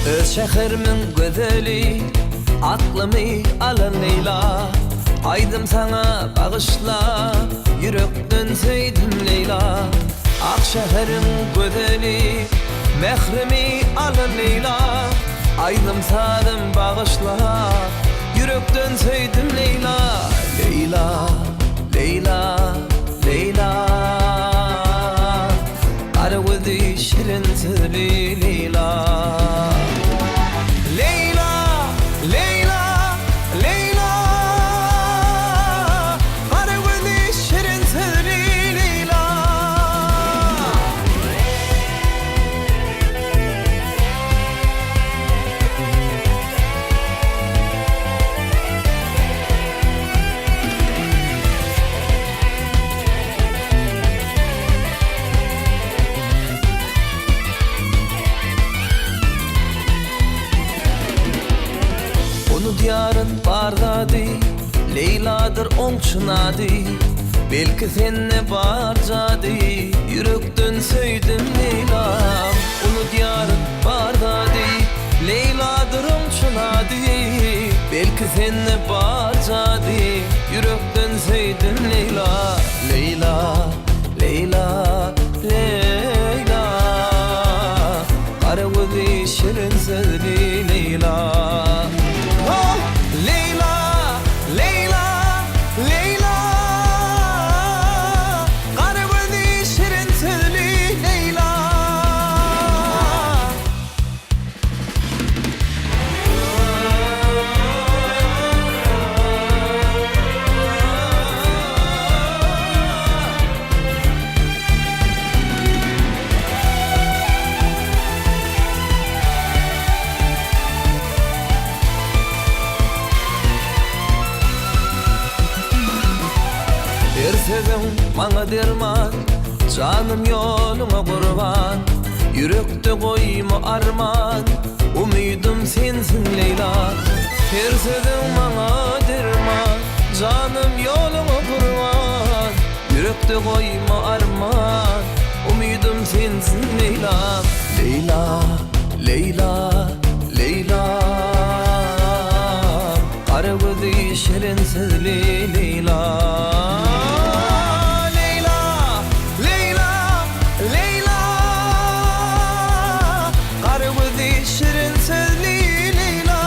Öz şehrimin gözeli aklımı alan Leyla. Aydım sana bağışla, yürekten söyledim Leyla. Ak şehrin gözeli mehrimi alan Leyla. Aydım sana bağışla, yürekten söyledim Leyla. Leyla, Leyla, Leyla. Kara gözü şirin sözlü Leyla. Leyla, Leyla, Leyla. Kara gözü şirin sözlü Leyla. Onu diyarın bardadı, Leyla'dır onçunadı. Belki senne barcadı, yürekten söyledim Leyla'm. Onu diyarın bardadı, Leyla'dır onçunadı. Belki senne barcadı, yürekten söyledim Leyla. Leyla, Leyla, Leyla. Kara gözü şirin sözlü Leyla. Leyla, Leyla, Leyla. Kara gözlü şirin sözlü Leyla. Bir sözüm bana derman, canım yoluna kurban. Yürekte koyma arman, umidum sensin Leyla. Bir sözüm bana derman, canım yoluna kurban. Yürekte koyma arman, umidum sensin Leyla. Leyla, Leyla, Leyla. Kara gözü şirin sözlü Leyla. Şirin sözlü Leyla.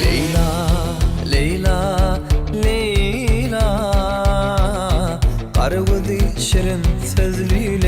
Leyla, Leyla, Leyla. Kara gözü şirin sözlü